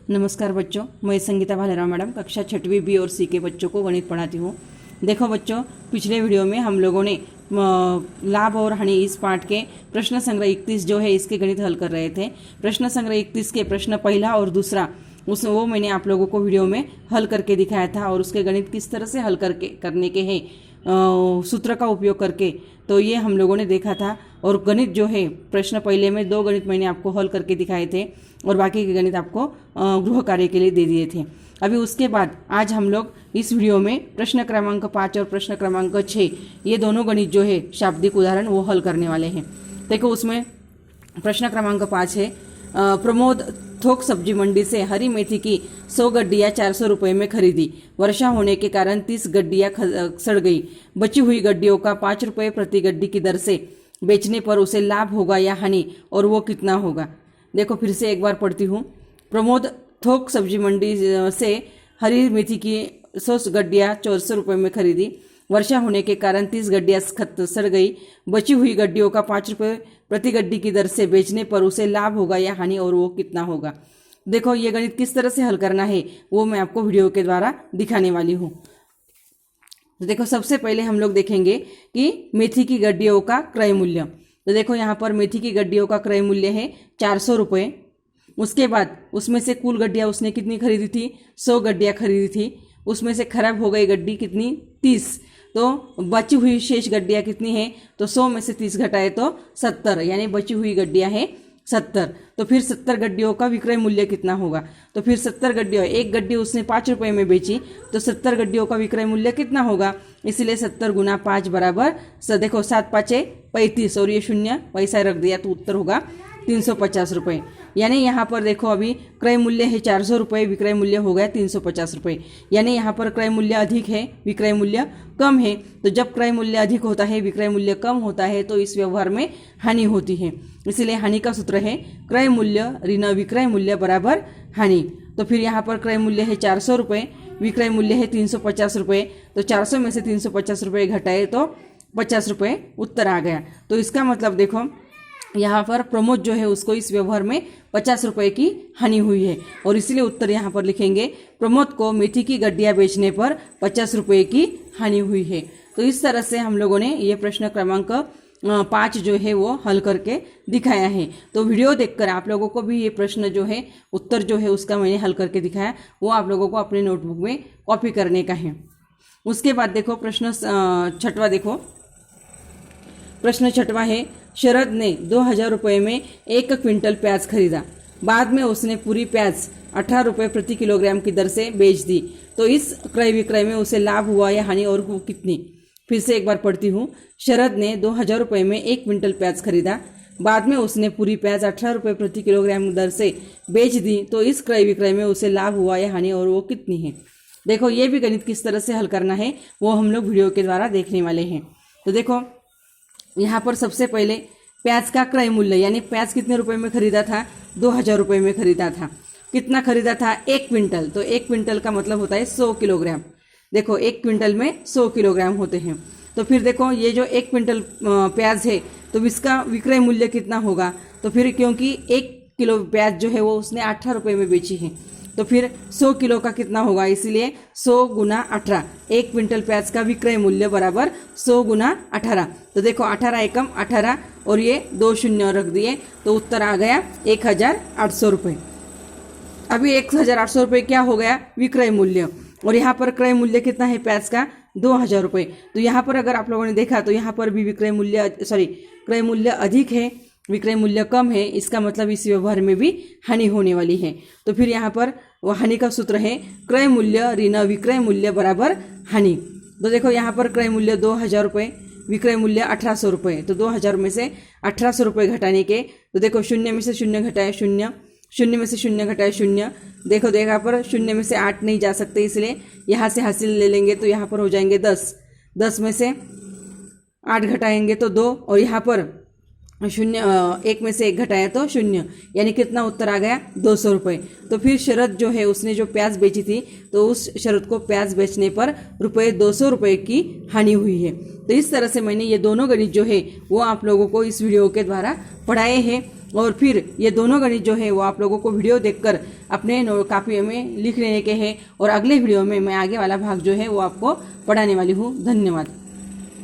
नमस्कार बच्चों, मैं संगीता भालेराव मैडम कक्षा 6वीं बी और सी के बच्चों को गणित पढ़ाती हूँ। देखो बच्चों, पिछले वीडियो में हम लोगों ने लाभ और हानि इस पाठ के प्रश्न संग्रह 31 जो है इसके गणित हल कर रहे थे। प्रश्न संग्रह 31 के प्रश्न पहला और दूसरा वो मैंने आप लोगों को वीडियो में हल करके दिखाया था और उसके गणित किस तरह से हल करने के हैं सूत्र का उपयोग करके, तो ये हम लोगों ने देखा था। और गणित जो है प्रश्न पहले में 2 गणित मैंने आपको हल करके दिखाए थे और बाकी के गणित आपको गृह कार्य के लिए दे दिए थे। अभी उसके बाद आज हम लोग इस वीडियो में प्रश्न क्रमांक 5 और प्रश्न क्रमांक 6 ये दोनों गणित जो है शाब्दिक उदाहरण वो हल करने वाले हैं। देखो उसमें प्रश्न क्रमांक 5 है, प्रमोद थोक सब्जी मंडी से हरी मेथी की 100 गड्डियाँ 400 रुपये में खरीदी। वर्षा होने के कारण 30 गड्डियाँ सड़ गई। बची हुई गड्डियों का 5 रुपये प्रति गड्डी की दर से बेचने पर उसे लाभ होगा या हानि, और वो कितना होगा। देखो फिर से एक बार पढ़ती हूँ। प्रमोद थोक सब्जी मंडी से हरी मेथी की 100 गड्डियाँ 400 रुपये में खरीदी। वर्षा होने के कारण 30 गड्डियाँ सड़ गई। बची हुई गड्डियों का 5 रुपये प्रति गड्डी की दर से बेचने पर उसे लाभ होगा या हानि, और वो कितना होगा। देखो ये गणित किस तरह से हल करना है वो मैं आपको वीडियो के द्वारा दिखाने वाली हूँ। तो देखो सबसे पहले हम लोग देखेंगे कि मेथी की गड्डियों का क्रय मूल्य। तो देखो यहाँ पर मेथी की गड्डियों का क्रय मूल्य है 400 रुपये। उसके बाद उसमें से कुल गड्डियाँ उसने कितनी खरीदी थी, 100 गड्डियाँ खरीदी थी। उसमें से खराब हो गई गड्डी कितनी, 30। तो बची हुई शेष गड्डियाँ कितनी है, तो 100 में से 30 घटाए तो 70, यानी बची हुई गड्डियाँ हैं 70। तो फिर 70 गड्डियों का विक्रय मूल्य कितना होगा। तो फिर 70 गड्डियों, एक गड्डी उसने 5 रुपये में बेची, तो 70 गड्डियों का विक्रय मूल्य कितना होगा। इसलिए 70 गुना 5 बराबर देखो 7 5 35 और ये शून्य पैसा रख दिया तो उत्तर होगा 350 रुपये। यानी यहाँ पर देखो अभी क्रय मूल्य है 400 रुपये, विक्रय मूल्य हो गया 350 रुपये। यानी यहाँ पर क्रय मूल्य अधिक है, विक्रय मूल्य कम है। तो जब क्रय मूल्य अधिक होता है, विक्रय मूल्य कम होता है, तो इस व्यवहार में हानि होती है। इसलिए हानि का सूत्र है क्रय मूल्य ऋण विक्रय मूल्य बराबर हानि। तो फिर यहाँ पर क्रय मूल्य है 400 रुपये, विक्रय मूल्य है 350 रुपये। तो 400 में से 350 रुपये घटाए तो 50 रुपये उत्तर आ गया। तो इसका मतलब देखो यहाँ पर प्रमोद जो है उसको इस व्यवहार में 50 रुपये की हानि हुई है, और इसलिए उत्तर यहाँ पर लिखेंगे प्रमोद को मेथी की गड्डियाँ बेचने पर 50 रुपये की हानि हुई है। तो इस तरह से हम लोगों ने ये प्रश्न क्रमांक 5 जो है वो हल करके दिखाया है। तो वीडियो देखकर आप लोगों को भी ये प्रश्न जो है उत्तर जो है उसका मैंने हल करके दिखाया, वो आप लोगों को अपने नोटबुक में कॉपी करने का है। उसके बाद देखो प्रश्न 6वां, देखो प्रश्न 6वां है, शरद ने 2000 रुपये में 1 क्विंटल प्याज खरीदा। बाद में उसने पूरी प्याज 18 रुपये प्रति किलोग्राम की दर से बेच दी। तो इस क्रय विक्रय में उसे लाभ हुआ या हानि, और वो कितनी। फिर से एक बार पढ़ती हूँ। शरद ने 2000 रुपये में 1 क्विंटल प्याज खरीदा। बाद में उसने पूरी प्याज 18 रुपये प्रति किलोग्राम दर से बेच दी। तो इस क्रय विक्रय में उसे लाभ हुआ या हानि, और वो कितनी है। देखो ये भी गणित किस तरह से हल करना है वो हम लोग वीडियो के द्वारा देखने वाले हैं। तो देखो यहाँ पर सबसे पहले प्याज का क्रय मूल्य, यानी प्याज कितने रुपए में खरीदा था, 2000 रुपये में खरीदा था। कितना खरीदा था, 1 क्विंटल। तो 1 क्विंटल का मतलब होता है 100 किलोग्राम। देखो 1 क्विंटल में 100 किलोग्राम होते हैं। तो फिर देखो ये जो 1 क्विंटल प्याज है तो इसका विक्रय मूल्य कितना होगा। तो फिर क्योंकि 1 किलो प्याज जो है वो उसने 18 रुपये में बेची है, तो फिर 100 किलो का कितना होगा। इसलिए 100 गुना 18, 1 क्विंटल प्याज का विक्रय मूल्य बराबर 100 गुना 18। तो देखो 18 एकम 18 और ये 2 शून्य रख दिए, तो उत्तर आ गया 1800 रुपये। अभी 1800 रुपये क्या हो गया, विक्रय मूल्य, और यहाँ पर क्रय मूल्य कितना है प्याज का, 2000 रुपये। तो यहाँ पर अगर आप लोगों ने देखा तो यहाँ पर भी क्रय मूल्य अधिक है, विक्रय मूल्य कम है। इसका मतलब इस व्यवहार में भी हानि होने वाली है। तो फिर यहाँ पर हानि का सूत्र है क्रय मूल्य ऋण विक्रय मूल्य बराबर हानि। तो देखो यहाँ पर क्रय मूल्य 2000 रुपये, विक्रय मूल्य 1800 रुपये। तो 2000 में से 1800 रुपये घटाने के, तो देखो 0 में से 0 घटाए 0, 0 में से 0 घटाए 0। देखो यहाँ पर 0 में से 8 नहीं जा सकते, इसलिए यहाँ से हासिल ले लेंगे तो यहाँ पर हो जाएंगे 10। 10 में से 8 घटाएंगे तो 2, और यहाँ पर 1 में से 1 घटाया तो 0, यानी कितना उत्तर आ गया 200 रुपये। तो फिर शरद जो है उसने जो प्याज बेची थी तो उस शरद को प्याज बेचने पर रुपये 200 रुपये की हानि हुई है। तो इस तरह से मैंने ये दोनों गणित जो है वो आप लोगों को इस वीडियो के द्वारा पढ़ाए हैं। और फिर ये दोनों गणित जो है वो आप लोगों को वीडियो देखकर अपने कॉपी में लिख लेने के हैं और अगले वीडियो में मैं आगे वाला भाग जो है वो आपको पढ़ाने वाली हूँ। धन्यवाद।